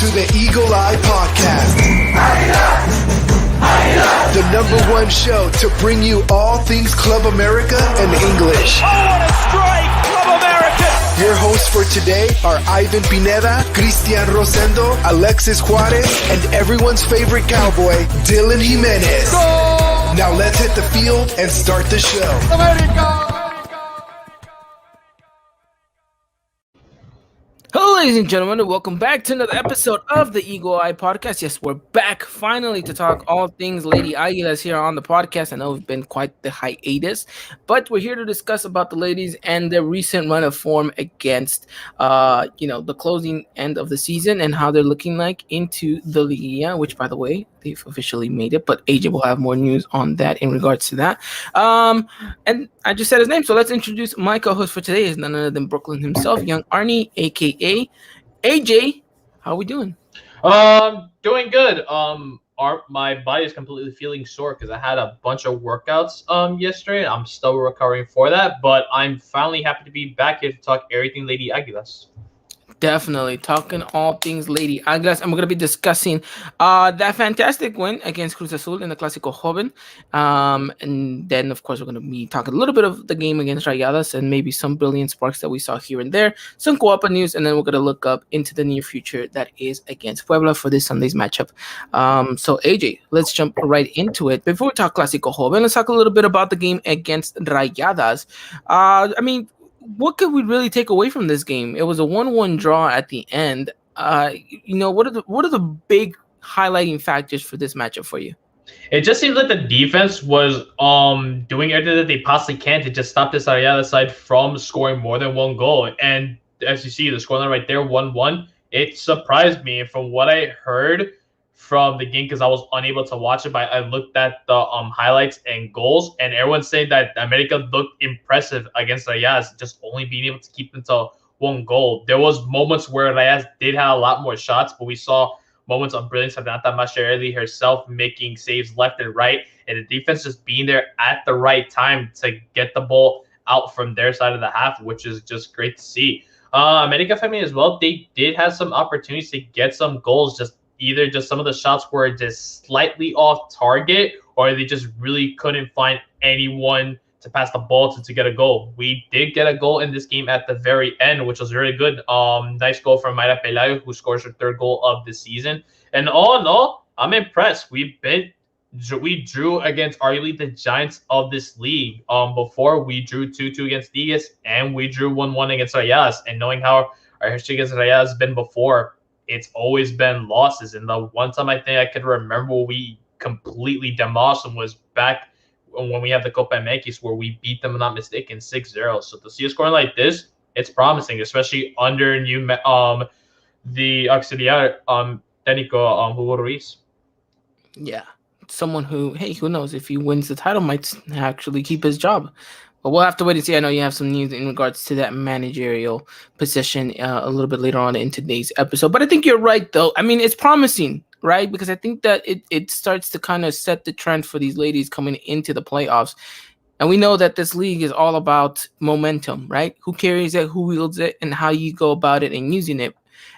to the Eagle Eye Podcast. The #1 show to bring you all things Club America and English. Oh, what a strike! Club America! Your hosts for today are Ivan Pineda, Cristian Rosendo, Alexis Juarez, and everyone's favorite cowboy, Dylan Jimenez. Goal! Now let's hit the field and start the show. America! Hello, ladies and gentlemen, and welcome back to another episode of the Eagle Eye Podcast. Yes, we're back finally to talk all things Lady Aguilas here on the podcast. I know it's been quite the hiatus, but we're here to discuss about the ladies and their recent run of form against, the closing end of the season and how they're looking like into the Liguilla, which, by the way, they've officially made it, but AJ will have more news on that in regards to that. And I just said his name, so let's introduce my co-host for today. Is none other than Brooklyn himself, Young Arnie, aka AJ. How are we doing? Doing good. My body is completely feeling sore because I had a bunch of workouts yesterday. I'm still recovering for that, but I'm finally happy to be back here to talk everything Lady Aguilas. Definitely talking all things Lady Aguilas, and we're going to be discussing that fantastic win against Cruz Azul in the Clásico Joven, and then of course we're going to be talking a little bit of the game against Rayadas and maybe some brilliant sparks that we saw here and there, some Coapa news, and then we're going to look up into the near future that is against Puebla for this Sunday's matchup. So AJ, let's jump right into it. Before we talk Clásico Joven, let's talk a little bit about the game against Rayadas. What could we really take away from this game? It was a 1-1 draw at the end. What are the big highlighting factors for this matchup for you? It just seems like the defense was doing everything that they possibly can to just stop this Ariada side from scoring more than one goal. And as you see, the scoreline right there, 1-1, it surprised me. And from what I heard from the game, because I was unable to watch it, but I looked at the highlights and goals, and everyone's saying that America looked impressive against Rayas, just only being able to keep them to one goal. There was moments where Rayas did have a lot more shots, but we saw moments of brilliance of Nata Mascherelli herself making saves left and right, and the defense just being there at the right time to get the ball out from their side of the half, which is just great to see. America family as well, they did have some opportunities to get some goals, just either just some of the shots were just slightly off target, or they just really couldn't find anyone to pass the ball to get a goal. We did get a goal in this game at the very end, which was really good. Nice goal from Mayra Pelayo, who scores her third goal of the season. And all in all, I'm impressed. We drew against arguably the giants of this league. Before we drew 2-2 against Liguilla, and we drew 1-1 against Rayas. And knowing how our history against Rayas has been before, it's always been losses. And the one time I think I could remember we completely demolished them was back when we had the Copa MX, where we beat them, if I'm not mistaken, 6-0. So to see a scoring like this, it's promising, especially under the auxiliar técnico Hugo Ruiz. Yeah, someone who knows, if he wins the title, might actually keep his job. But we'll have to wait and see. I know you have some news in regards to that managerial position a little bit later on in today's episode. But I think you're right, though. I mean, it's promising, right? Because I think that it starts to kind of set the trend for these ladies coming into the playoffs. And we know that this league is all about momentum, right? Who carries it, who wields it, and how you go about it and using it.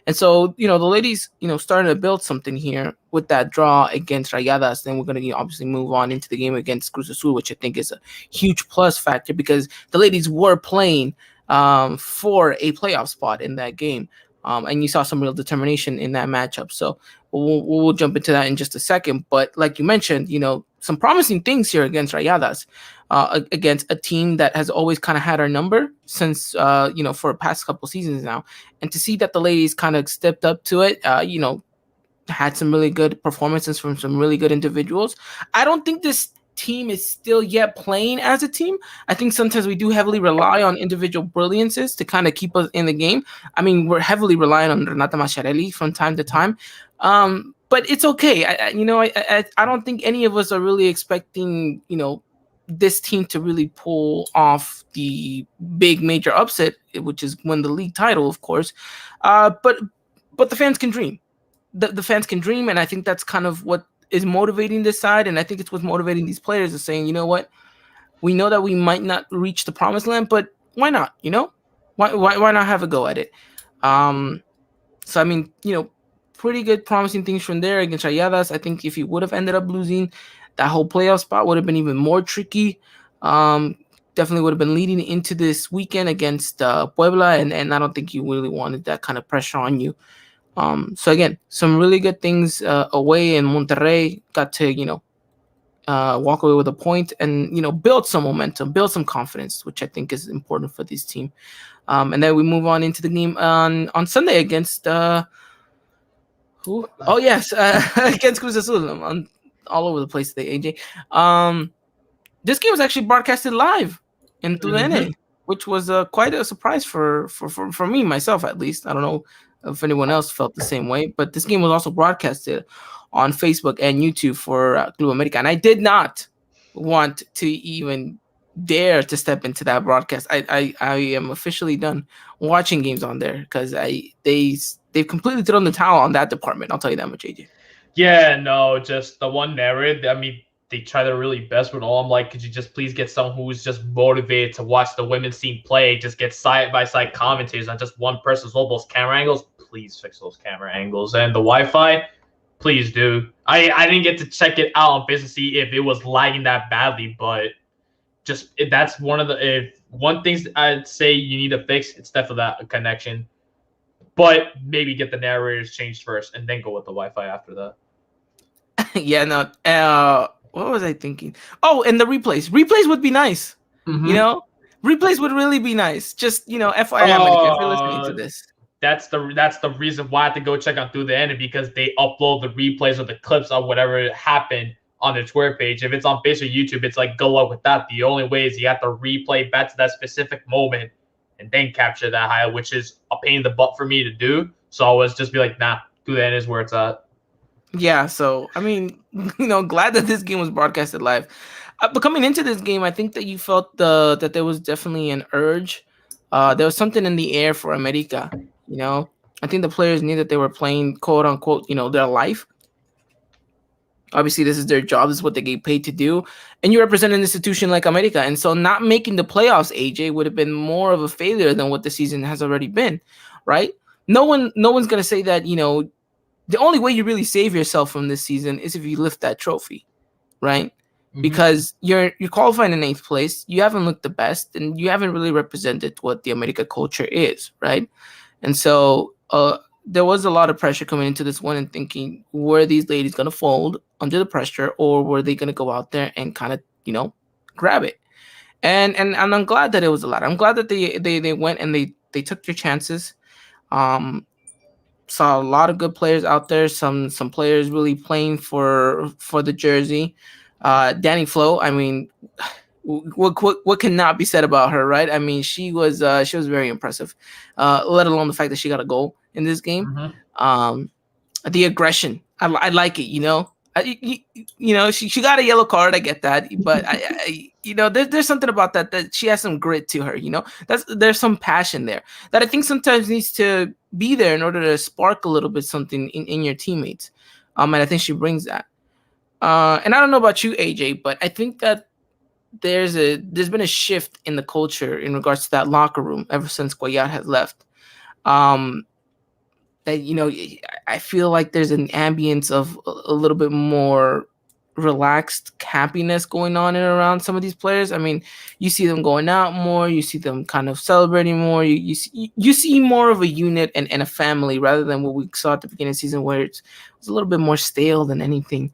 And so, the ladies, starting to build something here with that draw against Rayadas. Then we're going to obviously move on into the game against Cruz Azul, which I think is a huge plus factor because the ladies were playing for a playoff spot in that game. And you saw some real determination in that matchup. So we'll jump into that in just a second. But like you mentioned, some promising things here against Rayadas, against a team that has always kind of had our number since, for the past couple seasons now. And to see that the ladies kind of stepped up to it, had some really good performances from some really good individuals. I don't think this team is still yet playing as a team. I think sometimes we do heavily rely on individual brilliances to kind of keep us in the game. I mean, we're heavily relying on Renata Mascherelli from time to time. But it's okay. I don't think any of us are really expecting, this team to really pull off the big major upset, which is win the league title, of course. But the fans can dream. The fans can dream, and I think that's kind of what is motivating this side, and I think it's what's motivating these players is saying, you know what, we know that we might not reach the promised land, but why not? Why not have a go at it? So I mean, pretty good, promising things from there against Rayadas. I think if he would have ended up losing, that whole playoff spot would have been even more tricky. Definitely would have been leading into this weekend against Puebla, and I don't think you really wanted that kind of pressure on you. So again, some really good things away in Monterrey. Got to walk away with a point and build some momentum, build some confidence, which I think is important for this team. And then we move on into the game on Sunday against who? Oh yes, against Cruz Azul. I'm all over the place today, AJ. This game was actually broadcasted live in TUDN, which was quite a surprise for me, myself at least. I don't know if anyone else felt the same way, but this game was also broadcasted on Facebook and YouTube for Club America, and I did not want to even dare to step into that broadcast. I am officially done watching games on there because they've completely thrown the towel on that department. I'll tell you that much, AJ. Yeah, no, just the one narrative. I mean, they try their really best with all. I'm like, could you just please get someone who's just motivated to watch the women's team play? Just get side by side commentators, not just one person's all those camera angles. Please fix those camera angles and the Wi-Fi. Please do. I didn't get to check it out on business to see if it was lagging that badly, but that's one of the one things I'd say you need to fix. It's definitely that connection, but maybe get the narrators changed first and then go with the Wi-Fi after that. Yeah, no. What was I thinking? Oh, and the replays. Replays would be nice. Replays would really be nice. Just FYI, America, if you're listening to this. That's the reason why I have to go check on through the end, because they upload the replays or the clips of whatever happened on their Twitter page. If it's on Facebook or YouTube, it's like go up with that. The only way is you have to replay back to that specific moment and then capture that highlight, which is a pain in the butt for me to do. So I was just be like, nah, through the end is where it's at. Yeah, so I mean, glad that this game was broadcasted live. But coming into this game, I think that you felt that there was definitely an urge. There was something in the air for America. I think the players knew that they were playing quote unquote, their life. Obviously, this is their job. This is what they get paid to do. And you represent an institution like America. And so not making the playoffs, AJ, would have been more of a failure than what the season has already been, right? No one's going to say that, the only way you really save yourself from this season is if you lift that trophy, right? Mm-hmm. Because you're qualifying in 8th place. You haven't looked the best, and you haven't really represented what the America culture is, right? And so there was a lot of pressure coming into this one and thinking, were these ladies going to fold under the pressure, or were they going to go out there and kind of, grab it? And I'm glad that it was a lot. I'm glad that they went and they took their chances. Saw a lot of good players out there. Some players really playing for the jersey. Danny Flo, I mean, what cannot be said about her, right? I mean, she was very impressive. Let alone the fact that she got a goal in this game. Mm-hmm. The aggression, I like it. She got a yellow card. I get that, but there's something about that she has some grit to her. There's some passion there that I think sometimes needs to be there in order to spark a little bit something in your teammates. And I think she brings that. And I don't know about you, AJ, but I think that there's been a shift in the culture in regards to that locker room ever since Cuellar has left. That I feel like there's an ambience of a little bit more relaxed happiness going on and around some of these players. I mean, you see them going out more, you see them kind of celebrating more, you see more of a unit and a family rather than what we saw at the beginning of the season, where it was a little bit more stale than anything.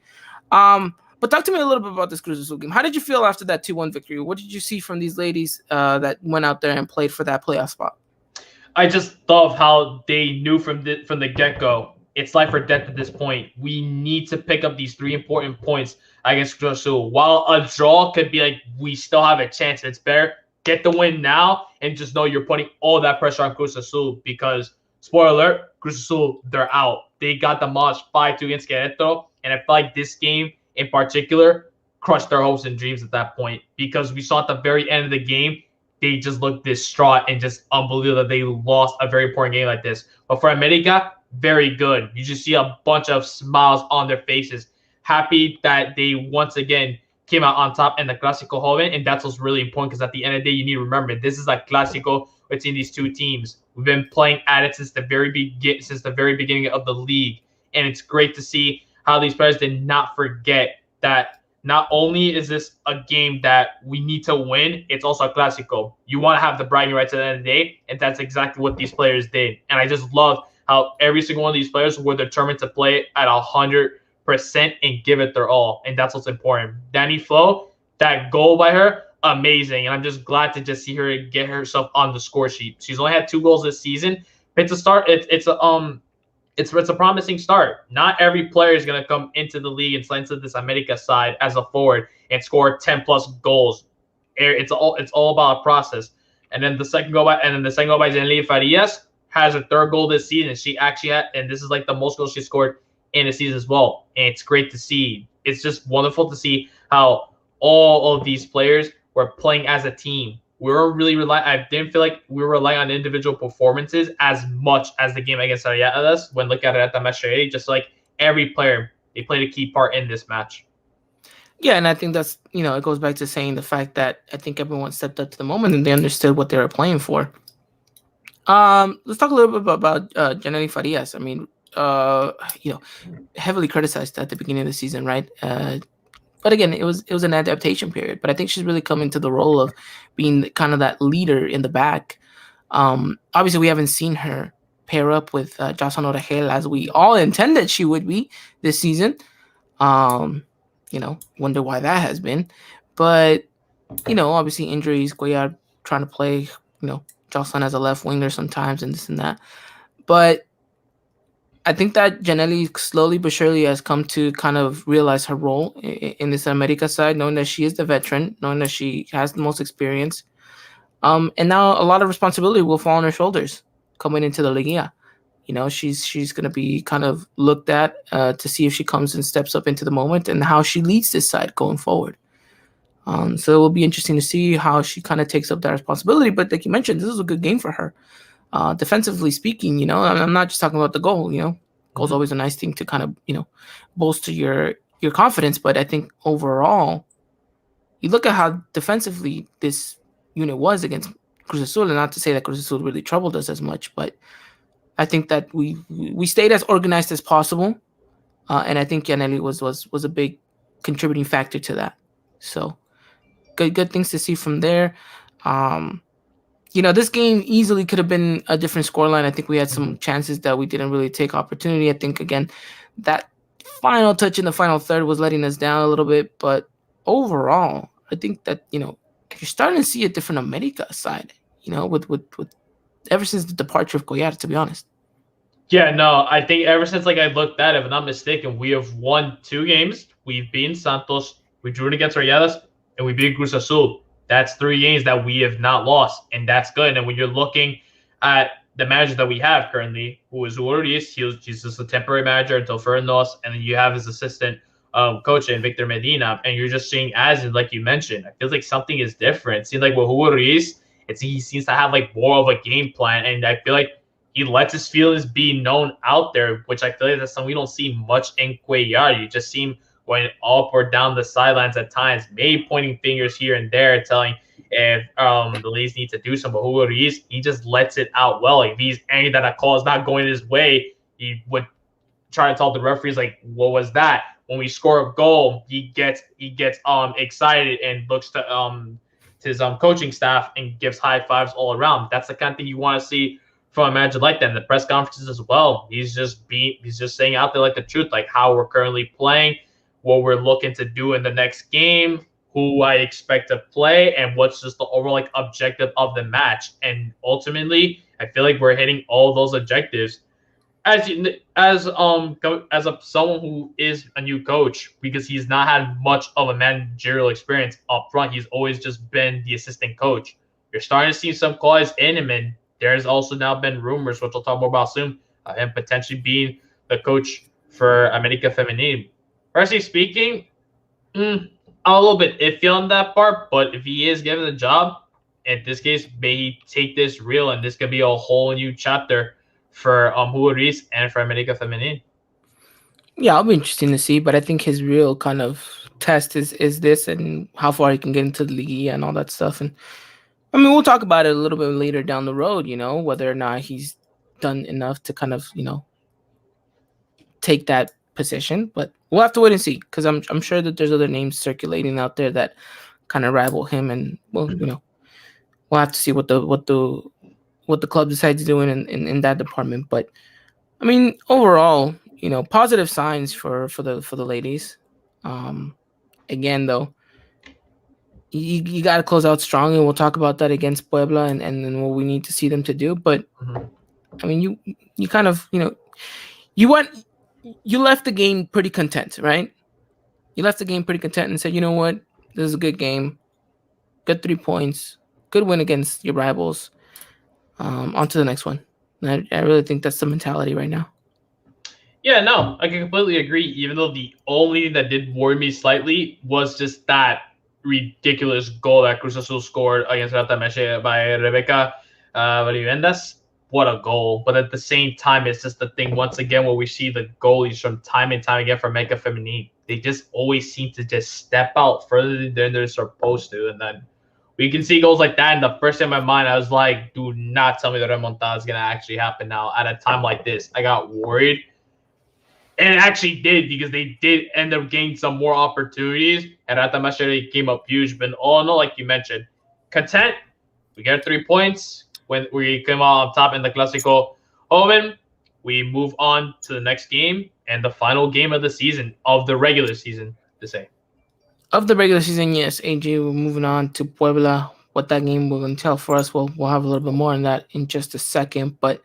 But talk to me a little bit about this Cruz Azul game. How did you feel after that 2-1 victory? What did you see from these ladies that went out there and played for that playoff spot? I just love how they knew from the get-go, it's life or death at this point. We need to pick up these 3 important points against Cruz Azul. While a draw could be like, we still have a chance, it's better, get the win now and just know you're putting all that pressure on Cruz Azul, because, spoiler alert, Cruz Azul, they're out. They got demolished 5-2 against Querétaro, and I feel like this game in particular crushed their hopes and dreams at that point, because we saw at the very end of the game, they just looked distraught and just unbelievable that they lost a very important game like this. But for America, very good. You just see a bunch of smiles on their faces, happy that they once again came out on top in the Clásico Joven, and that's what's really important, because at the end of the day, you need to remember, this is a Clásico between these two teams. We've been playing at it since the very beginning of the league, And it's great to see how these players did not forget that not only is this a game that we need to win, it's also a Clásico. You want to have the bragging rights at the end of the day, and that's exactly what these players did. And I just love how every single one of these players were determined to play at 100% and give it their all. And that's what's important. Danny Flo, that goal by her, amazing. And I'm just glad to just see her get herself on the score sheet. She's only had 2 goals this season. It's a start. It's a promising start. Not every player is going to come into the league and slide into this America side as a forward and score 10 plus goals. It's all about a process. And then the second goal by Zenly Farias has her 3rd goal this season. She actually had, and this is like the most goals she scored in the season as well. And it's great to see. It's just wonderful to see how all of these players were playing as a team. I didn't feel like we were relying on individual performances as much as the game against Aguilas when looking at it at the match already. Just like every player, they played a key part in this match. Yeah, and I think that's, it goes back to saying the fact that I think everyone stepped up to the moment and they understood what they were playing for. Let's talk a little bit about Janely Farias. I mean, heavily criticized at the beginning of the season, right? But again, it was an adaptation period. But I think she's really come into the role of being kind of that leader in the back. Obviously, we haven't seen her pair up with Jocelyn Orangel as we all intended she would be this season. Wonder why that has been. But, obviously injuries, Goyard trying to play, Jocelyn as a left winger sometimes and this and that. But I think that Janely slowly but surely has come to kind of realize her role in this America side, knowing that she is the veteran, knowing that she has the most experience. And now a lot of responsibility will fall on her shoulders coming into the Liguilla. She's going to be kind of looked at to see if she comes and steps up into the moment and how she leads this side going forward. So it will be interesting to see how she kind of takes up that responsibility. But like you mentioned, this is a good game for her. Defensively speaking, I'm not just talking about the goal. Goal's always a nice thing to kind of, bolster your confidence. But I think overall, you look at how defensively this unit was against Cruz Azul, and not to say that Cruz Azul really troubled us as much, but I think that we stayed as organized as possible, and I think Janely was a big contributing factor to that. So good things to see from there. This game easily could have been a different scoreline. I think we had some chances that we didn't really take opportunity. I think, again, that final touch in the final third was letting us down a little bit. But overall, I think that, you're starting to see a different America side, with ever since the departure of Goyard, to be honest. Yeah, no, I think ever since I looked at it, if I'm not mistaken, we have won 2 games. We've beaten Santos, we drew it against Aguilas, and we beat Cruz Azul. That's 3 games that we have not lost, and that's good. And when you're looking at the manager that we have currently, who is Ruiz, he's just a temporary manager until Fernos, and then you have his assistant coach in Victor Medina, and you're just seeing, as like you mentioned, it feels like something is different. It seems like with Ruiz, he seems to have more of a game plan, and I feel like he lets his feelings be known out there, which I feel like that's something we don't see much in Cuellar. You just see him going up or down the sidelines at times, maybe pointing fingers here and there, telling if the ladies need to do something. But who he is, he just lets it out well. If he's angry that a call is not going his way, he would try to tell the referees, what was that? When we score a goal, he gets excited and looks to his coaching staff and gives high fives all around. That's the kind of thing you want to see from a manager like that. In the press conferences as well, he's just saying out there the truth, how we're currently playing, what we're looking to do in the next game, who I expect to play, and what's just the overall objective of the match. And ultimately, I feel like we're hitting all those objectives. As someone who is a new coach, because he's not had much of a managerial experience up front, he's always just been the assistant coach. You're starting to see some qualities in him, and there's also now been rumors, which we'll talk more about soon, him potentially being the coach for America Femenil. Personally speaking, I'm a little bit iffy on that part, but if he is given the job, in this case, may he take this real, and this could be a whole new chapter for Ruiz and for America Femenil. Yeah, it'll be interesting to see, but I think his real kind of test is this and how far he can get into the Liguilla and all that stuff. And I mean, we'll talk about it a little bit later down the road, whether or not he's done enough to kind of, take that position, but we'll have to wait and see because I'm sure that there's other names circulating out there that kind of rival him, and well, we'll have to see what the club decides doing in that department. But I mean, overall, positive signs for the ladies. Again, though, you got to close out strong, and we'll talk about that against Puebla and what we need to see them to do. But I mean, you kind of you left the game pretty content, right? You left the game pretty content and said, you know what, this is a good game, good 3 points, good win against your rivals. On to the next one. And I really think that's the mentality right now. Yeah, no, I can completely agree. Even though the only thing that did worry me slightly was just that ridiculous goal that Cruz Azul scored against Rata Meche by Rebecca Valivendas. What a goal. But at the same time, it's just the thing, once again, where we see the goalies from time and time again for Meca Feminine. They just always seem to just step out further than they're supposed to. And then we can see goals like that. And the first thing in my mind, I was like, do not tell me the remontada is going to actually happen now at a time like this. I got worried. And it actually did, because they did end up getting some more opportunities. And Rata Meche came up huge. But all in all, like you mentioned, content. We get 3 points. When we came out on top in the Clásico Joven, we move on to the next game and the final game of the season, of the regular season, to say. Of the regular season, yes, AJ, we're moving on to Puebla. What that game will entail for us, we'll have a little bit more on that in just a second. But,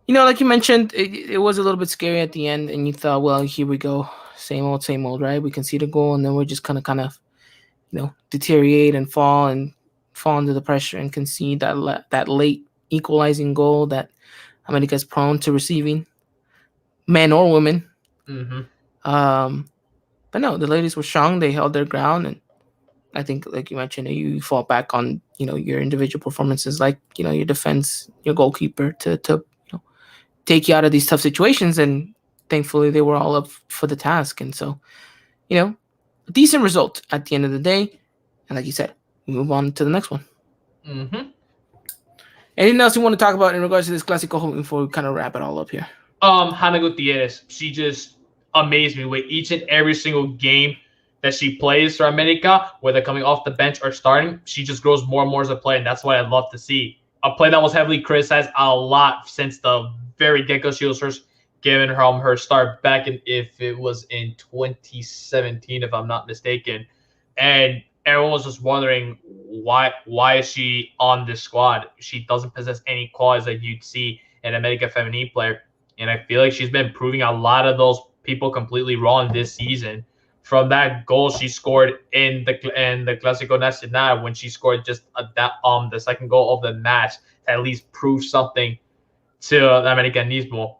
like you mentioned, it was a little bit scary at the end, and you thought, well, here we go. Same old, right? We concede a goal, and then we're just kind of, deteriorate and fall under the pressure and concede that late equalizing goal that America is prone to receiving, men or women. But no, the ladies were strong. They held their ground, and I think, like you mentioned, you fall back on your individual performances, like your defense, your goalkeeper, to take you out of these tough situations. And thankfully, they were all up for the task. And so, a decent result at the end of the day. And like you said, move on to the next one. Anything else you want to talk about in regards to this Clásico before we kind of wrap it all up here? Hannah Gutierrez, she just amazed me with each and every single game that she plays for America, whether coming off the bench or starting. She just grows more and more as a player, and that's what I'd love to see. A play that was heavily criticized a lot since the very get-go. She was first given her start back if it was in 2017, if I'm not mistaken. And everyone was just wondering why is she on this squad? She doesn't possess any qualities that you'd see in an America Feminine player. And I feel like she's been proving a lot of those people completely wrong this season. From that goal she scored in the Clásico Nacional, when she scored just the second goal of the match, to at least prove something to the Americanismo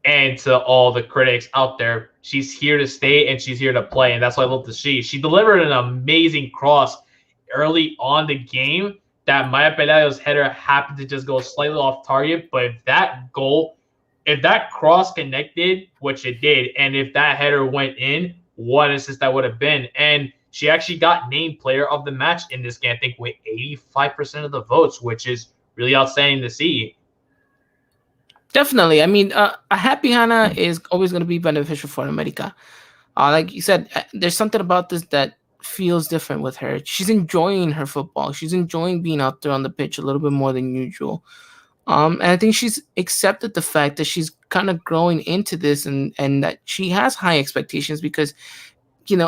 and to all the critics out there. She's here to stay and she's here to play, and that's what I love to see. She delivered an amazing cross early on the game that Maya Pelayo's header happened to just go slightly off target, but if that cross connected, which it did, and if that header went in, what assist that would have been. And she actually got named player of the match in this game, I think, with 85% of the votes, which is really outstanding to see. Definitely. I mean, a happy Hannah is always going to be beneficial for America. Like you said, there's something about this that feels different with her. She's enjoying her football. She's enjoying being out there on the pitch a little bit more than usual. And I think she's accepted the fact that she's kind of growing into this, and that she has high expectations because,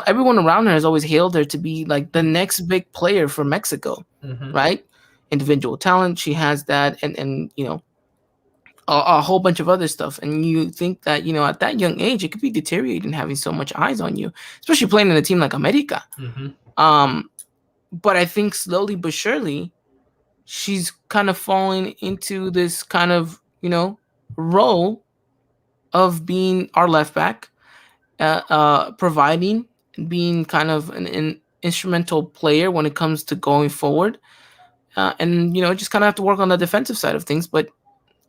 everyone around her has always hailed her to be like the next big player for Mexico, right? Individual talent, she has that, and a whole bunch of other stuff. And you think that, at that young age, it could be deteriorating having so much eyes on you, especially playing in a team like America. But I think slowly but surely, she's kind of falling into this kind of, role of being our left back, providing, being kind of an instrumental player when it comes to going forward. And, just kind of have to work on the defensive side of things. But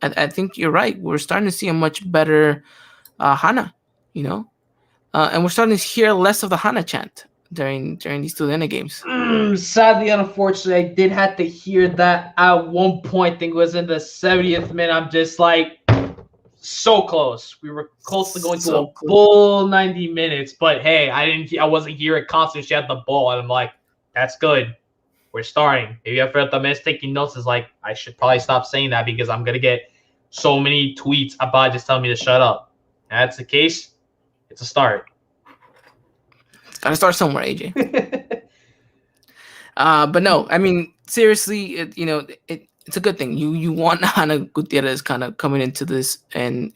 I think you're right. We're starting to see a much better Hannah, and we're starting to hear less of the Hannah chant during these Tudena games. Sadly, unfortunately, I did have to hear that at one point. I think it was in the 70th minute. I'm just like, So close. We were close to going to So a close. full 90 minutes, but hey, I wasn't here at constant. She had the ball, and I'm like, that's good. We're starting. Maybe I felt the man's taking notes. Is like, I should probably stop saying that because I'm gonna get so many tweets about just telling me to shut up. If that's the case. It's a start. Gotta start somewhere, AJ. But no, I mean, seriously, it's a good thing. You want Ana Gutierrez kind of coming into this and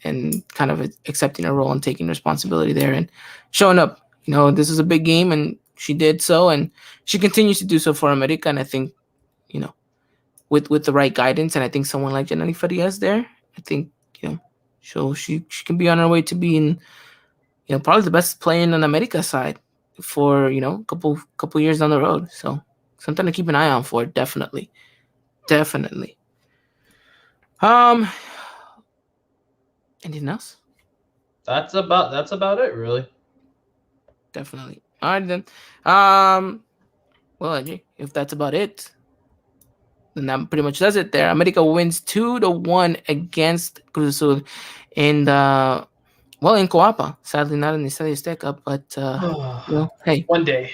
kind of accepting a role and taking responsibility there and showing up. This is a big game, and she did so, and she continues to do so for America. And I think, with the right guidance, and I think someone like Janely Farias there, I think she can be on her way to being probably the best player in the America side for a couple years down the road. So something to keep an eye on for, definitely. Anything else? That's about it, really. Definitely. All right then. Well, AJ, if that's about it, then that pretty much does it there. America wins 2-1 against Cruz Azul in in Coapa. Sadly, not in the Estadio Azteca, but hey, One day.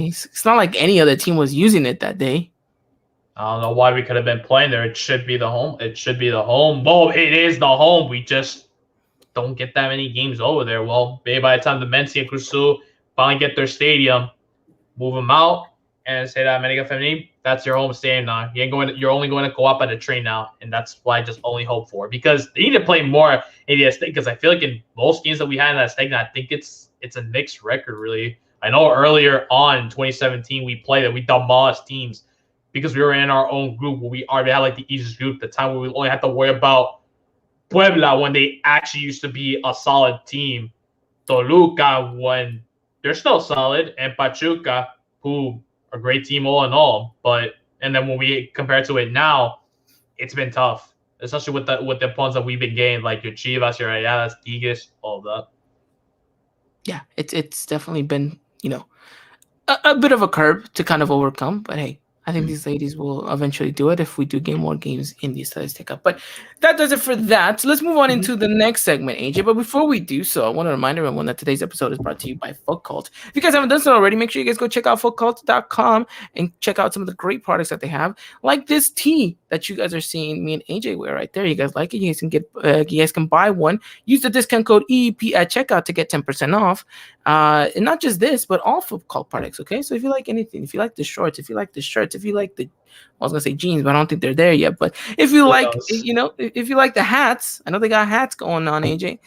It's not like any other team was using it that day. I don't know why we could have been playing there. It should be the home. Well, it is the home. We just don't get that many games over there. Well, maybe by the time the Mency and Cruz Azul finally get their stadium, move them out, and say that America Femenil, that's your home stadium now. You're only going to go up at a train now, and that's what I just only hope for, because they need to play more in the Azteca, because I feel like in most games that we had in the Azteca, I think it's a mixed record, really. I know earlier on in 2017 we played that we demolished teams because we were in our own group where we already had like the easiest group, the time where we only had to worry about Puebla when they actually used to be a solid team, Toluca when they're still solid, and Pachuca, who are a great team all in all. And then when we compare to it now, it's been tough, especially with the opponents that we've been getting, like your Chivas, your Aguilas, Tigres, all of that. Yeah, it's definitely been a bit of a curve to kind of overcome, but hey, I think these ladies will eventually do it if we do get more games in the Estadio Azteca. But that does it for that. So let's move on into the next segment, AJ. But before we do so, I want to remind everyone that today's episode is brought to you by Foot Cult. If you guys haven't done so already, make sure you guys go check out footcult.com and check out some of the great products that they have, like this tee that you guys are seeing me and AJ wear right there. You guys like it? You guys can buy one. Use the discount code EEP at checkout to get 10% off. And not just this, but all Foot Cult products. Okay, so if you like anything, if you like the shorts, if you like the shirts, if you like I was gonna say jeans, but I don't think they're there yet. But if you like, if you like the hats, I know they got hats going on, AJ.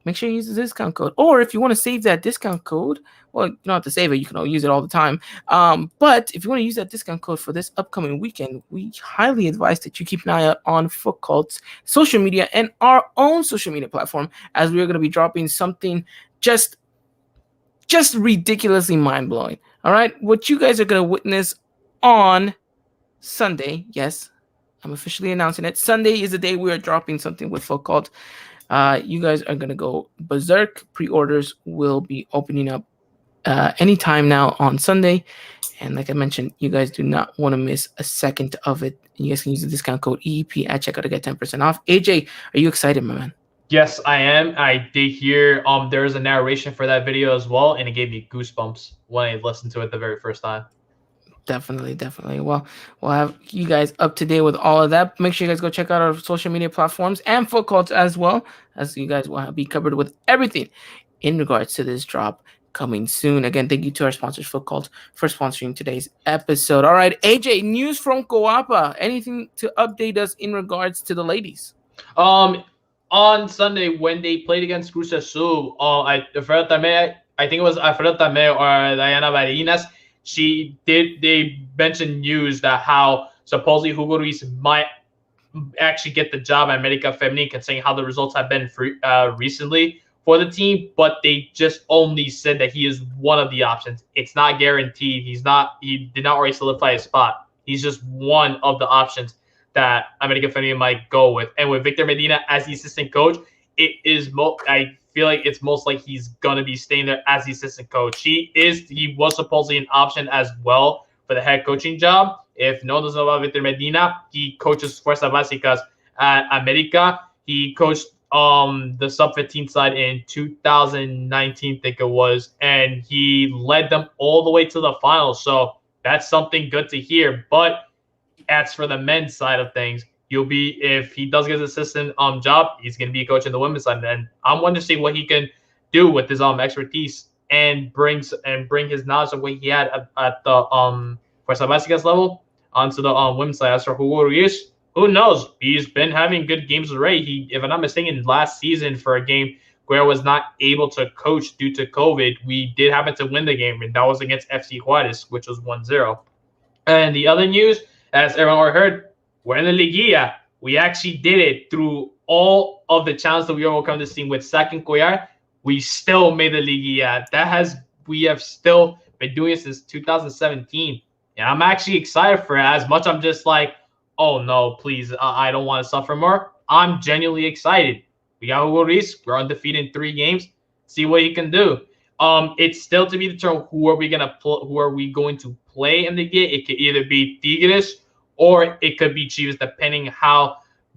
Make sure you use the discount code. Or if you want to save that discount code, well, you don't have to save it. You can use it all the time. But if you want to use that discount code for this upcoming weekend, we highly advise that you keep an eye out on Foot Cult's social media and our own social media platform, as we are going to be dropping something just ridiculously mind-blowing. All right, what you guys are going to witness on Sunday, yes, I'm officially announcing it. Sunday is the day we are dropping something with Foot Cult. You guys are going to go berserk. Pre-orders will be opening up anytime now on Sunday. And like I mentioned, you guys do not want to miss a second of it. You guys can use the discount code EEP at checkout to get 10% off. AJ, are you excited, my man? Yes, I am. I did hear there's a narration for that video as well, and it gave me goosebumps when I listened to it the very first time. Definitely. Well, we'll have you guys up to date with all of that. Make sure you guys go check out our social media platforms and Foot Cult as well, as you guys will be covered with everything in regards to this drop coming soon. Again, thank you to our sponsors, Foot Cult, for sponsoring today's episode. All right, AJ, news from Coapa. Anything to update us in regards to the ladies? On Sunday when they played against Cruz Azul, I think it was Alfredo Tameo or Diana Varinas. They mentioned news that how supposedly Hugo Ruiz might actually get the job at America Femenil, considering how the results have been recently for the team, but they just only said that he is one of the options. It's not guaranteed. He did not already solidify his spot. He's just one of the options that America Femenil might go with. And with Victor Medina as the assistant coach, I feel like it's most like he's gonna be staying there as the assistant coach. He was supposedly an option as well for the head coaching job. If no one doesn't know about Victor Medina, he coaches Fuerzas Básicas at America. He coached the sub 15 side in 2019, I think it was, and he led them all the way to the finals. So that's something good to hear. But as for the men's side of things, if he does get his assistant job, he's gonna be coaching the women's side. And I'm wondering to see what he can do with his expertise and bring his knowledge of what he had at the Fuerza Básicas level onto the women's side. As for Hugo Ruiz, who knows? He's been having good games already. If I'm not mistaken, last season for a game where was not able to coach due to COVID, we did happen to win the game, and that was against FC Juarez, which was 1-0. And the other news, as everyone already heard, we're in the Liguilla. We actually did it through all of the challenges that we overcome this team with Sack and Collar. We still made the Liguilla. We have still been doing it since 2017. And I'm actually excited for it. As much I'm just like, oh no, please, I don't want to suffer more. I'm genuinely excited. We got Hugo Ruiz. We're undefeated in 3 games. See what he can do. It's still to be determined who are we going to play in the game. It could either be Tigres or it could be Chivas, depending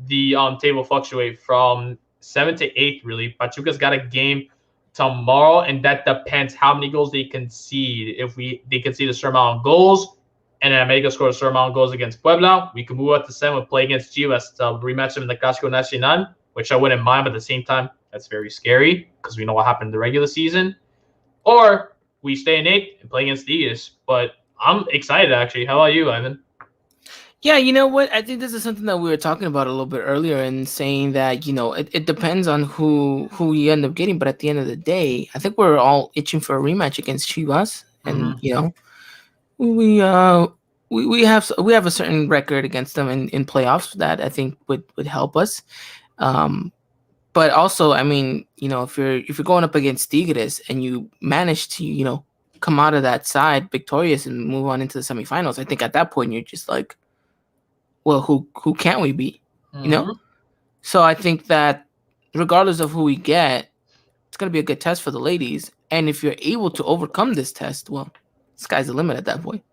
they the table fluctuate from 7th to 8th. Really, Pachuca's got a game tomorrow, and that depends how many goals they concede. If they concede a certain amount of goals, and then America scores a certain amount of goals against Puebla, we can move up to 7 and play against Chivas to rematch them in the Clásico Nacional, which I wouldn't mind, but at the same time, that's very scary because we know what happened in the regular season. Or we stay in 8th and play against Tigres. But I'm excited, actually. How about you, Ivan? Yeah, you know what? I think this is something that we were talking about a little bit earlier and saying that, it depends on who you end up getting. But at the end of the day, I think we're all itching for a rematch against Chivas. And, we have a certain record against them in playoffs that I think would help us. But also, I mean, if you're going up against Tigres and you manage to, come out of that side victorious and move on into the semifinals, I think at that point you're just like, well, who can't we beat? So I think that regardless of who we get, it's gonna be a good test for the ladies. And if you're able to overcome this test, well, sky's the limit at that point.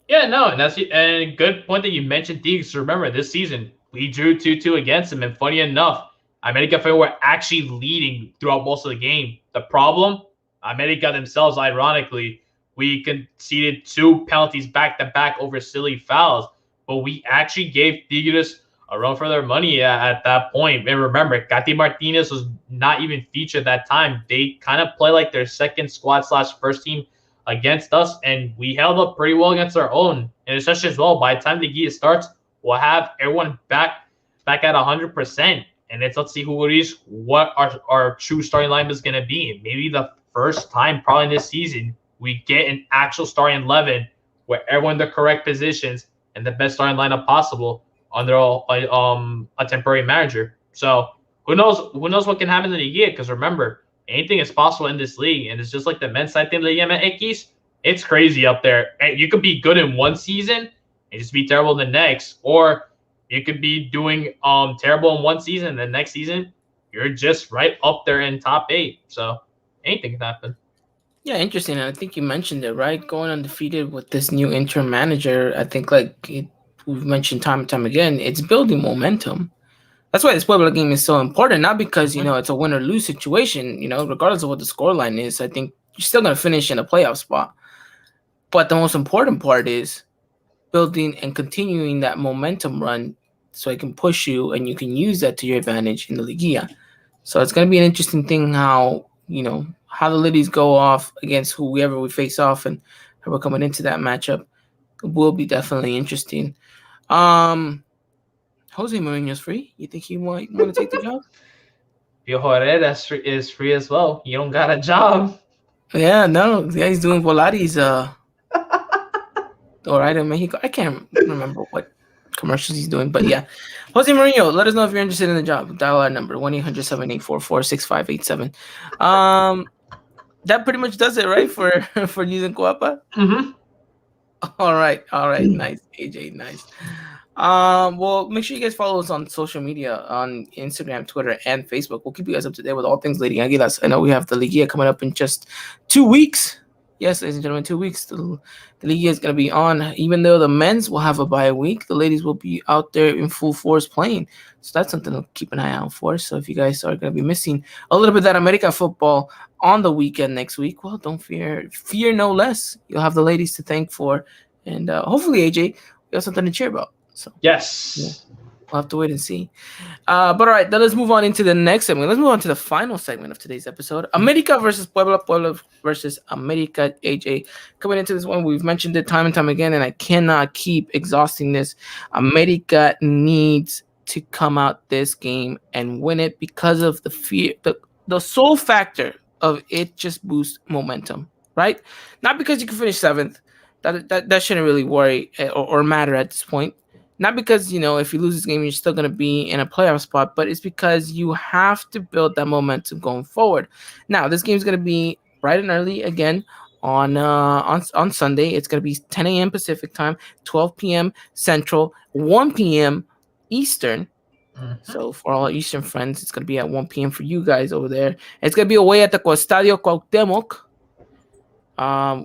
Yeah, no, and that's a good point that you mentioned Tigres. Remember, this season we drew 2-2 against them, and funny enough, America were actually leading throughout most of the game. The problem, America themselves, ironically, we conceded 2 penalties back-to-back over silly fouls, but we actually gave Tigres a run for their money at that point. And remember, Katy Martinez was not even featured that time. They kind of play like their second squad/first team against us, and we held up pretty well against our own. And especially as well, by the time the Liguilla starts, we'll have everyone back at 100%. And let's see who it is, what our true starting lineup is going to be. Maybe the first time probably this season we get an actual starting 11 where everyone in the correct positions and the best starting lineup possible under a temporary manager. So who knows what can happen in the year? Because remember, anything is possible in this league, and it's just like the men's side thing, Liga MX. It's crazy up there. And you could be good in one season and just be terrible in the next, or you could be doing terrible in one season, and the next season you're just right up there in top 8. So anything can happen. Yeah, interesting. I think you mentioned it, right? Going undefeated with this new interim manager, I think we've mentioned time and time again, it's building momentum. That's why this Puebla game is so important, not because, it's a win or lose situation, regardless of what the scoreline is. I think you're still going to finish in a playoff spot. But the most important part is building and continuing that momentum run so it can push you and you can use that to your advantage in the Liguilla. So it's going to be an interesting thing how the ladies go off against whoever we face off and how we're coming into that matchup. It will be definitely interesting. Jose Mourinho's free. You think he want to take the job? Pio Herrera is free as well. You don't got a job. Yeah, no. Yeah, he's doing Volaris. All right in Mexico. I can't remember what commercials he's doing, but yeah. Jose Mourinho, let us know if you're interested in the job. Dial our number 1-800-7844-6587. That pretty much does it, right? For using Coapa. All right. Nice, AJ. Nice. Well, make sure you guys follow us on social media on Instagram, Twitter, and Facebook. We'll keep you guys up to date with all things Lady Aguilas. I know we have the Liguilla coming up in just 2 weeks. Yes, ladies and gentlemen, 2 weeks. The league is going to be on. Even though the men's will have a bye week, the ladies will be out there in full force playing. So that's something to keep an eye out for. So if you guys are going to be missing a little bit of that America football on the weekend next week, well, don't fear. Fear no less. You'll have the ladies to thank for. And hopefully, AJ, we have something to cheer about. So yeah, Yes. we'll have to wait and see. But all right, then let's move on into the next segment. Let's move on to the final segment of today's episode: America versus Puebla, Puebla versus America. AJ, coming into this one, we've mentioned it time and time again, and I cannot keep exhausting this. America needs to come out this game and win it because of the fear, the sole factor of it just boosts momentum, right? Not because you can finish seventh. That shouldn't really worry or matter at this point, not because if you lose this game you're still going to be in a playoff spot, but it's because you have to build that momentum going forward. Now this game is going to be bright and early again on Sunday. It's going to be 10 a.m. Pacific time, 12 p.m. Central, 1 p.m. Eastern. So for all our Eastern friends, it's going to be at 1 p.m. for you guys over there. It's going to be away at the Estadio Cuauhtémoc.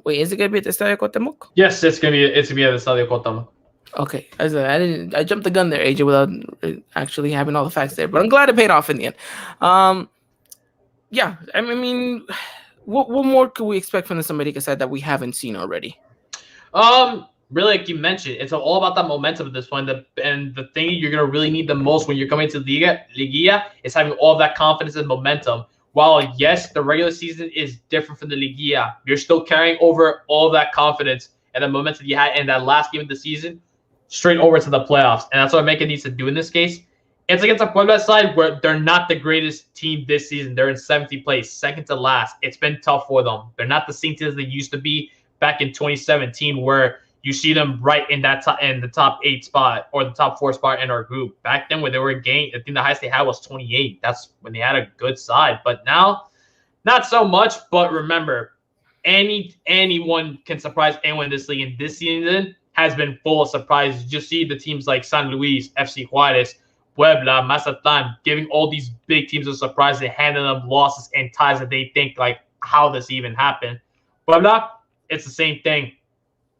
Wait, is it going to be at the Estadio Cuauhtémoc? Yes, it's gonna be at the Estadio Cuauhtémoc. Okay, I jumped the gun there, AJ, without actually having all the facts there, but I'm glad it paid off in the end. Yeah, I mean, what more could we expect from this America side that we haven't seen already? Really, like you mentioned, it's all about that momentum at this point. And the thing you're gonna really need the most when you're coming to Liguilla is having all that confidence and momentum. While yes, the regular season is different from the Liguilla, you're still carrying over all that confidence and the momentum you had in that last game of the season straight over to the playoffs. And that's what America needs to do in this case. It's against a Puebla side where they're not the greatest team this season. They're in 70th place, second to last. It's been tough for them. They're not the same team as they used to be back in 2017, where you see them right in in the top 8 spot or the top 4 spot in our group. Back then, when they were I think the highest they had was 28. That's when they had a good side. But now, not so much. But remember, anyone can surprise anyone in this league. And this season has been full of surprises. You just see the teams like San Luis, FC Juarez, Puebla, Mazatlan, giving all these big teams a surprise and handing them losses and ties that they think, like, how this even happened. Puebla, it's the same thing.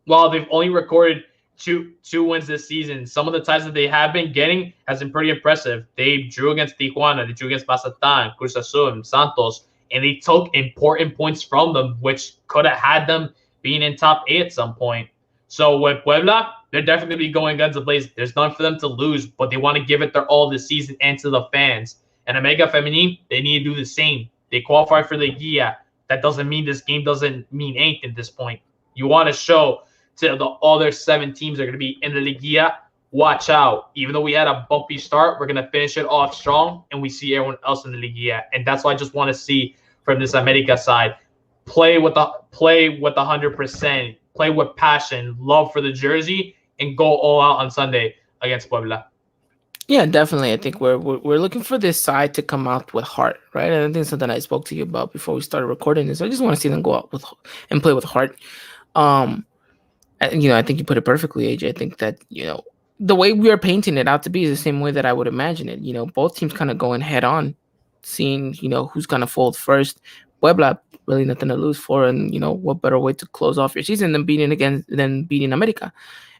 While they've only recorded two wins this season, some of the ties that they have been getting has been pretty impressive. They drew against Tijuana, they drew against Mazatlan, Cruz Azul, and Santos, and they took important points from them, which could have had them being in top 8 at some point. So with Puebla, they're definitely going to be going guns blazing. There's none for them to lose, but they want to give it their all this season and to the fans. And Omega Femenine, they need to do the same. They qualify for the Liguilla. That doesn't mean this game doesn't mean anything at this point. You want to show to the other 7 teams that are going to be in the Liguilla, watch out. Even though we had a bumpy start, we're going to finish it off strong, and we see everyone else in the Liguilla. And that's what I just want to see from this America side. Play with 100%. Play with passion, love for the jersey, and go all out on Sunday against Puebla. Yeah, definitely. I think we're looking for this side to come out with heart, right? And I think something I spoke to you about before we started recording is I just want to see them go out and play with heart. I think you put it perfectly, AJ. I think that the way we are painting it out to be is the same way that I would imagine it. Both teams kind of going head on, seeing who's gonna fold first. Puebla, really nothing to lose for, and what better way to close off your season than beating America.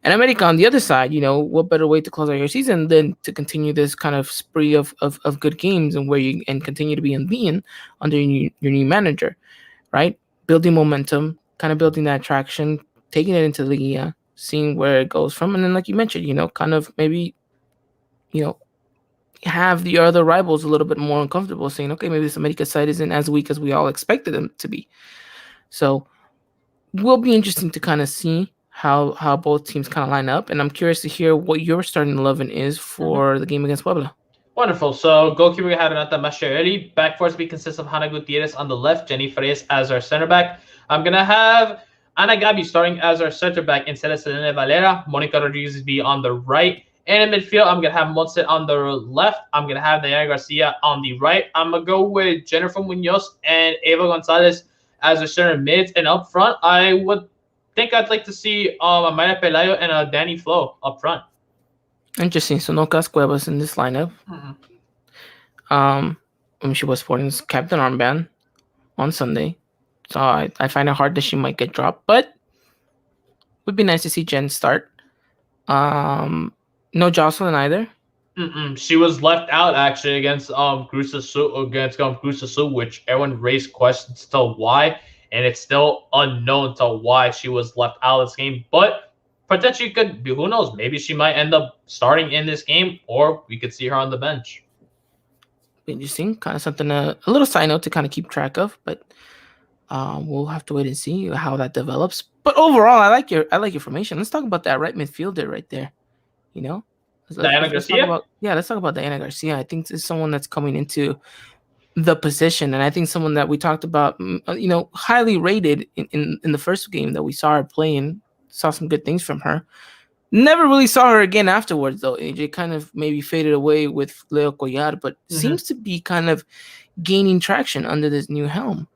And America on the other side, what better way to close out your season than to continue this kind of spree of good games and continue to be unbeaten under your new manager, right? Building momentum, kind of building that traction, taking it into the Liguilla, seeing where it goes from, and then like you mentioned, kind of maybe, have the other rivals a little bit more uncomfortable, saying, okay, maybe this America side isn't as weak as we all expected them to be. So will be interesting to kind of see how both teams kind of line up, and I'm curious to hear what your starting 11 is for the game against Puebla. Wonderful. So goalkeeper, we have Renata Mascherelli. Back fours, we consist of Hannah Gutierrez on the left, Jenny Farias as our center back. I'm going to have Ana Gabi starting as our center back instead of Selene Valera. Monica Rodriguez be on the right. And in midfield, I'm going to have Montse on the left. I'm going to have Diana Garcia on the right. I'm going to go with Jennifer Munoz and Eva Gonzalez as our center mids. And up front, I would think I'd like to see Amaya Pelayo and Danny Flo up front. Interesting. So no Cuevas in this lineup. Mm-hmm. She was sporting captain armband on Sunday. So I find it hard that she might get dropped, but would be nice to see Jen start. No Jocelyn either. She was left out actually against Grusa Su, which everyone raised questions to why, and it's still unknown to why she was left out of this game. But potentially could be, who knows? Maybe she might end up starting in this game, or we could see her on the bench. Interesting, kind of something a little side note to kind of keep track of, but we'll have to wait and see how that develops. But overall, I like your formation. Let's talk about that right midfielder right there. You know, let's talk about let's talk about Diana Garcia. I think this is someone that's coming into the position, and I think someone that we talked about, highly rated in the first game that we saw her playing. Saw some good things from her. Never really saw her again afterwards, though. AJ kind of maybe faded away with Leo Collar, but seems to be kind of gaining traction under this new helm.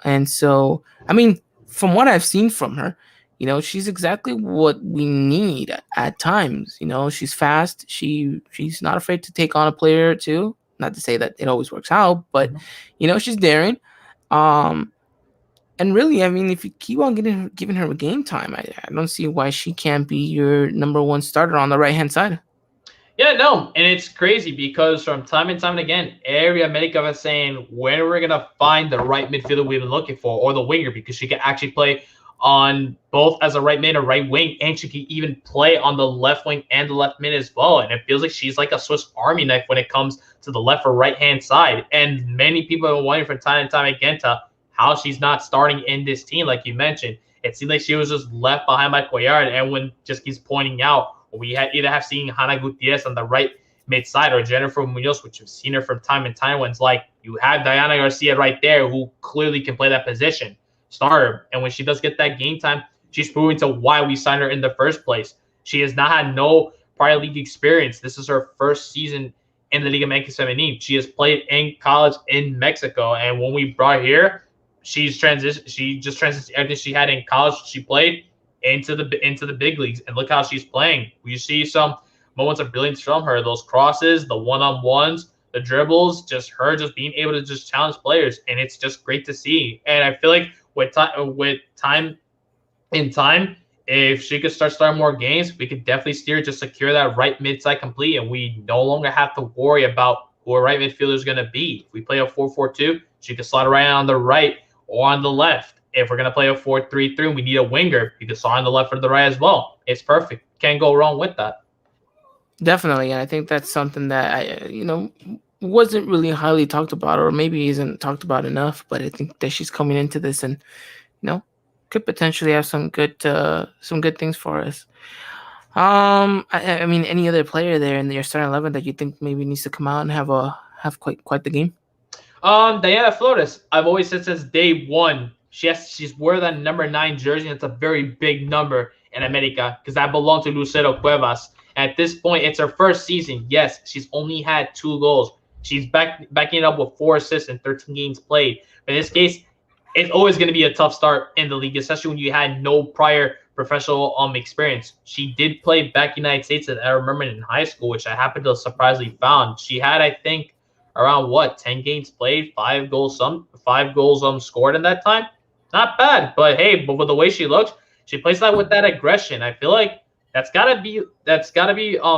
And so, I mean, from what I've seen from her, she's exactly what we need at times. She's fast. She's not afraid to take on a player or two. Not to say that it always works out, but she's daring. And really, I mean, if you keep on giving her game time, I don't see why she can't be your number one starter on the right-hand side. Yeah, no, and it's crazy because from time and time and again, every America was saying when we're gonna find the right midfielder we've been looking for, or the winger, because she can actually play on both as a right mid or right wing, and she can even play on the left wing and the left mid as well. And it feels like she's like a Swiss Army knife when it comes to the left or right hand side. And many people have been wondering from time and time again to how she's not starting in this team, like you mentioned. It seemed like she was just left behind by Collard, and everyone just keeps pointing out we either have seen Hannah Gutierrez on the right mid side or Jennifer Munoz, which we've seen her from time and time when it's like you have Diana Garcia right there who clearly can play that position, start her. And when she does get that game time, she's proving to why we signed her in the first place. She has not had no prior league experience. This is her first season in the Liga MX Femenil. She has played in college in Mexico, and when we brought her here, she just transitioned everything she had in college. She played into the big leagues, and look how she's playing. We see some moments of brilliance from her. Those crosses, the one-on-ones, the dribbles, just being able to just challenge players, and it's just great to see. And I feel like with time, if she could start more games, we could definitely secure that right mid side complete, and we no longer have to worry about who our right midfielder is going to be. If we play a 4-4-2, she could slide right on the right or on the left. If we're going to play a 4-3-3 and we need a winger, you can slide on the left or the right as well. It's perfect. Can't go wrong with that. Definitely. And I think that's something that, wasn't really highly talked about, or maybe isn't talked about enough. But I think that she's coming into this and, could potentially have some good things for us. I mean, any other player there in your starting 11 that you think maybe needs to come out and have quite the game? Diana Flores. I've always said since day one, she's wearing that number 9 jersey. It's a very big number in America because that belonged to Lucero Cuevas. At this point, it's her first season. Yes, she's only had 2 goals. She's backing it up with 4 assists and 13 games played. But in this case, it's always going to be a tough start in the league, especially when you had no prior professional experience. She did play back in the United States, and I remember in high school, which I happened to surprisingly found. She had, I think, around 10 games played, 5 goals scored in that time. Not bad, but hey, but with the way she looks, she plays that with that aggression. I feel like that's gotta be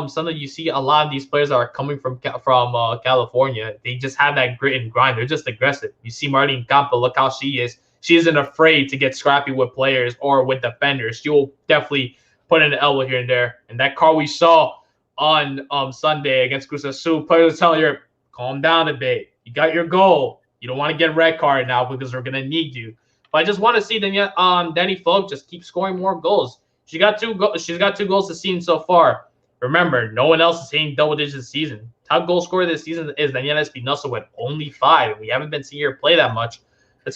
something you see a lot of these players that are coming from California. They just have that grit and grind. They're just aggressive. You see Marlene Campo, look how she is. She isn't afraid to get scrappy with players or with defenders. She will definitely put in an elbow here and there. And that call we saw on Sunday against Cruz Azul, players telling her, calm down a bit. You got your goal. You don't want to get red card now because we're gonna need you. But I just want to see Danny Folk just keep scoring more goals. She's got 2 goals this season so far. Remember, no one else is hitting double digits this season. Top goal scorer this season is Daniela Espinosa with only 5. We haven't been seeing her play that much. I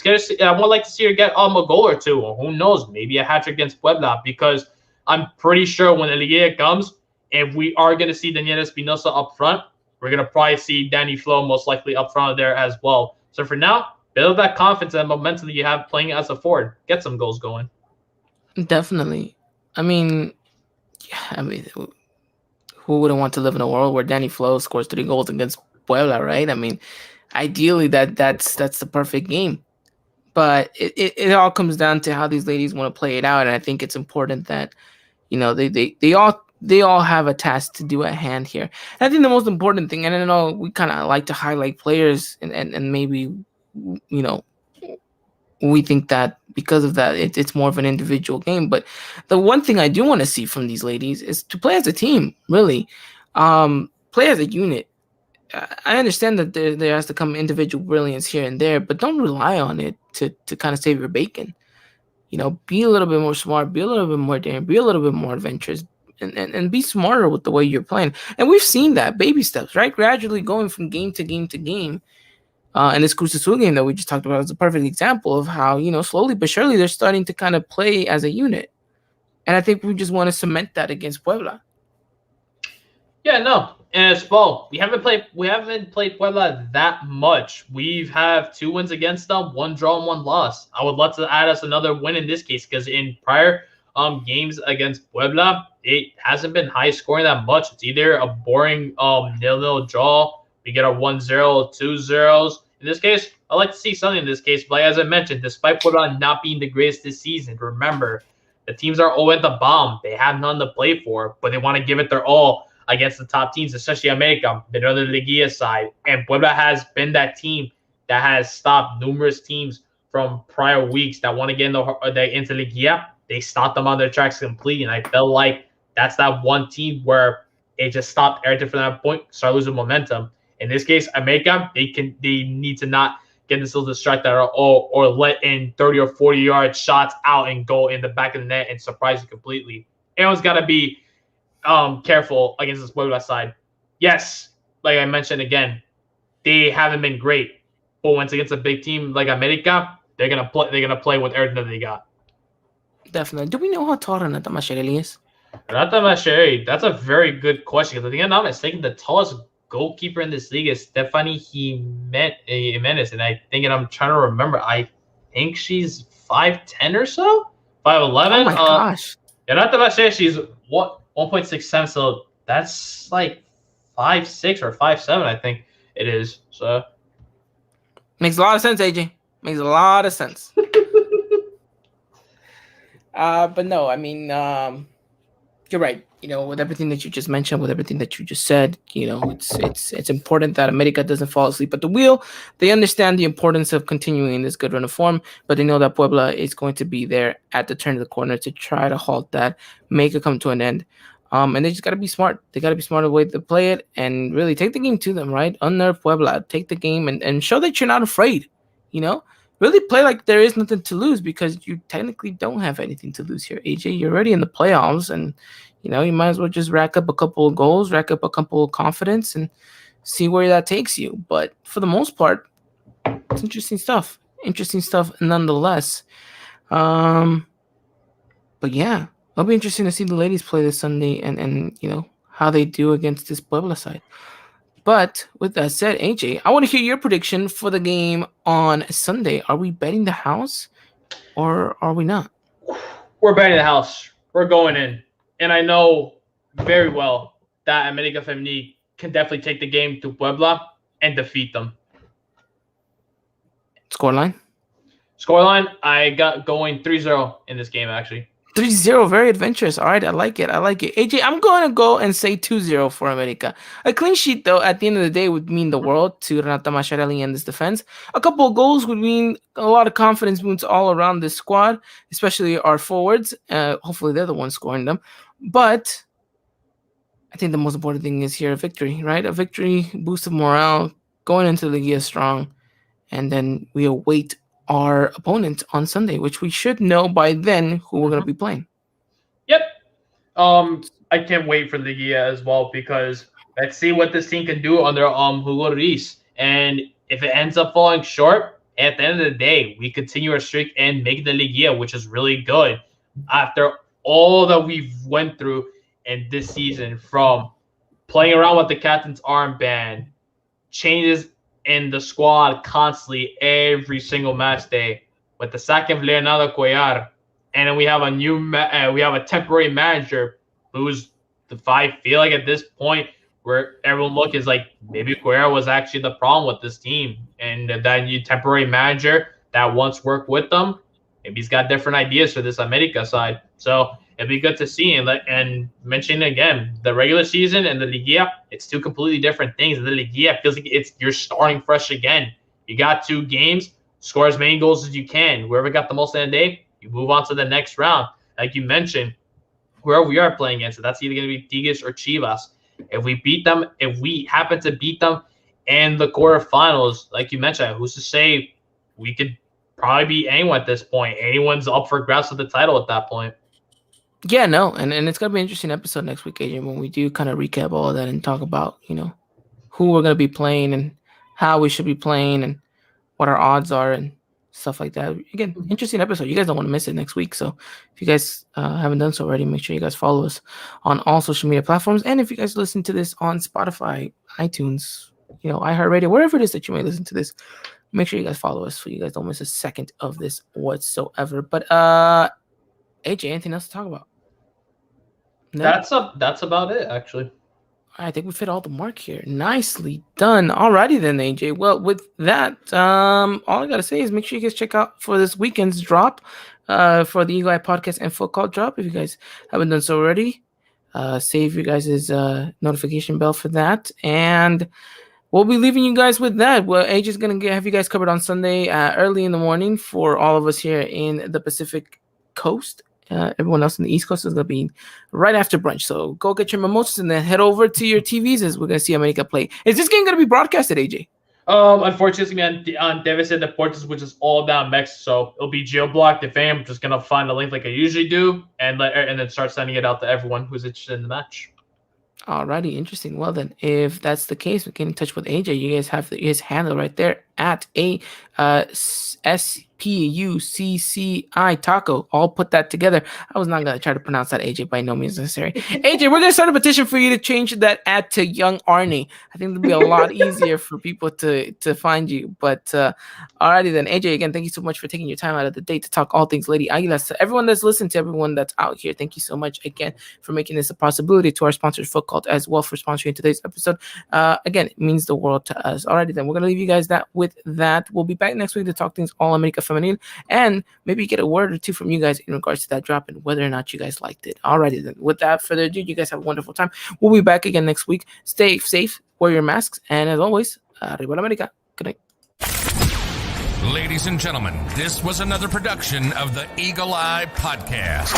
would like to see her get a goal or 2, or who knows, maybe a hat trick against Puebla, because I'm pretty sure when the Liguilla comes, if we are going to see Daniela Espinosa up front, we're going to probably see Danny Flo most likely up front there as well. So for now, build that confidence and momentum that you have playing as a forward. Get some goals going. Definitely. I mean, who wouldn't want to live in a world where Danny Flo scores 3 goals against Puebla, right? I mean, ideally that's the perfect game. But it all comes down to how these ladies want to play it out, and I think it's important that they all have a task to do at hand here. And I think the most important thing, and I know we kind of like to highlight players, and maybe you know we think that because of that it's more of an individual game. But the one thing I do want to see from these ladies is to play as a team, really, play as a unit. I understand that there has to come individual brilliance here and there, but don't rely on it to kind of save your bacon. Be a little bit more smart, be a little bit more daring, be a little bit more adventurous, and be smarter with the way you're playing. And we've seen that baby steps, right? Gradually going from game to game to game. And this Cruz Azul game that we just talked about is a perfect example of how, slowly but surely they're starting to kind of play as a unit. And I think we just want to cement that against Puebla. Yeah, no. And as well, we haven't played Puebla that much. We've have 2 wins against them, 1 draw and 1 loss. I would love to add us another win in this case, because in prior games against Puebla, it hasn't been high scoring that much. It's either a boring 0-0 draw, we get a 1-0, 2-0. In this case, I like to see something in this case. But as I mentioned, despite Puebla not being the greatest this season, remember, the teams are 0 at the bomb. They have none to play for, but they want to give it their all against the top teams, especially America, been on the Liguilla side. And Puebla has been that team that has stopped numerous teams from prior weeks that want to get into Liguilla. They stopped them on their tracks completely. And I felt like that's that one team where it just stopped everything from that point, start losing momentum. In this case, America, they need to not get themselves distracted or let in 30 or 40-yard shots out and go in the back of the net and surprise you completely. Everyone's got to be careful against this Puebla side. Yes, like I mentioned again, they haven't been great, but once against a big team like America, they're gonna play with everything that they got. Definitely. Do we know how tall Renata Mascherelli is? Renata Mascherelli, that's a very good question, because I think I'm not mistaken, the tallest goalkeeper in this league is Stephanie Jimenez, and I'm trying to remember. I think she's 5'10" or so, 5'11". Oh my gosh! Renata Mascherelli, she's 1.67, so that's like 5'6" or 5'7", I think it is. So makes a lot of sense, AJ. Makes a lot of sense. But no, I mean, you're right. With everything that you just mentioned, with everything that you just said, it's important that America doesn't fall asleep at the wheel. They understand the importance of continuing this good run of form, but they know that Puebla is going to be there at the turn of the corner to try to halt that, make it come to an end. And they just got to be smart. They got to be smart of the way to play it and really take the game to them, right? Unnerve Puebla. Take the game and show that you're not afraid, Really play like there is nothing to lose, because you technically don't have anything to lose here, AJ. You're already in the playoffs, and you might as well just rack up a couple of goals, rack up a couple of confidence, and see where that takes you. But for the most part, it's interesting stuff. Interesting stuff nonetheless. But yeah, it'll be interesting to see the ladies play this Sunday and how they do against this Puebla side. But with that said, AJ, I want to hear your prediction for the game on Sunday. Are we betting the house or are we not? We're betting the house. We're going in. And I know very well that America Femenil can definitely take the game to Puebla and defeat them. Scoreline? Scoreline, I got going 3-0 in this game, actually. 3-0, very adventurous. All right, I like it. AJ, I'm going to go and say 2-0 for America. A clean sheet, though, at the end of the day would mean the world to Renata Mascherelli and this defense. A couple of goals would mean a lot of confidence moves all around this squad, especially our forwards. Hopefully they're the ones scoring them. But I think the most important thing is here a victory, right? A victory, boost of morale, going into the Liguilla strong, and then we await our opponent on Sunday, which we should know by then who we're going to be playing. Yep. I can't wait for Liguilla as well, because let's see what this team can do under Hugo Ruiz. And if it ends up falling short, at the end of the day, we continue our streak and make the Liguilla, which is really good. After all that we've went through in this season, from playing around with the captain's armband, changes in the squad constantly every single match day, with the sack of Leonardo Cuellar, and then we have a temporary manager who's I feel like at this point where everyone is like maybe Cuellar was actually the problem with this team, and that new temporary manager that once worked with them. Maybe he's got different ideas for this America side. So it'd be good to see. And mentioning again, the regular season and the Liguilla, it's two completely different things. The Liguilla feels like you're starting fresh again. You got 2 games, score as many goals as you can. Whoever got the most in a day, you move on to the next round. Like you mentioned, whoever we are playing against, that's either going to be Tigres or Chivas. If we happen to beat them in the quarterfinals, like you mentioned, who's to say we could probably beat anyone at this point? Anyone's up for grabs with the title at that point. Yeah, no, and it's gonna be an interesting episode next week, Adrian, when we do kind of recap all of that and talk about, who we're gonna be playing and how we should be playing and what our odds are and stuff like that. Again, interesting episode. You guys don't want to miss it next week. So if you guys haven't done so already, make sure you guys follow us on all social media platforms. And if you guys listen to this on Spotify, iTunes, iHeartRadio, wherever it is that you may listen to this, make sure you guys follow us so you guys don't miss a second of this whatsoever. But AJ, anything else to talk about? No? That's about it, actually. I think we fit all the mark here. Nicely done. Alrighty then, AJ. Well, with that, all I gotta say is make sure you guys check out for this weekend's drop for the Eagle Eye Podcast and Foot Call drop. If you guys haven't done so already, save your guys' notification bell for that. And we'll be leaving you guys with that. Well, AJ's going to have you guys covered on Sunday early in the morning for all of us here in the Pacific Coast. Everyone else in the East Coast is going to be right after brunch. So go get your mimosas and then head over to your TVs as we're going to see America play. Is this game going to be broadcasted, AJ? Unfortunately, on Devastated Deportes, which is all down Mexico, so it'll be geo-blocked. If I'm just going to find a link like I usually do and then start sending it out to everyone who's interested in the match. Alrighty, interesting. Well then, if that's the case, we get in touch with AJ. You guys have his handle right there at SPUCCI Taco. I'll put that together. I was not gonna try to pronounce that, AJ. By no means necessary. AJ, we're gonna start a petition for you to change that ad to Young Arnie. I think it'll be a lot easier for people to find you. But alrighty then, AJ. Again, thank you so much for taking your time out of the day to talk all things Lady Aguilas. To everyone that's listened, to everyone that's out here, thank you so much again for making this a possibility. To our sponsor, Foot Cult, as well for sponsoring today's episode. Again, it means the world to us. Alrighty then, we're gonna leave you guys with that. We'll be back next week to talk things all America Femenil and maybe get a word or two from you guys in regards to that drop and whether or not you guys liked it. Alrighty then, without further ado, you guys have a wonderful time. We'll be back again next week. Stay safe, wear your masks, and as always, Arriba la America. Good night. Ladies and gentlemen, this was another production of the Eagle Eye Podcast,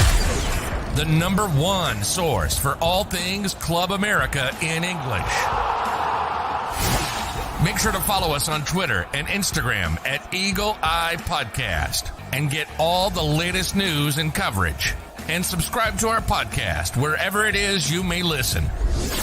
the #1 source for all things Club America in English. Make sure to follow us on Twitter and Instagram at Eagle Eye Podcast and get all the latest news and coverage. And subscribe to our podcast wherever it is you may listen.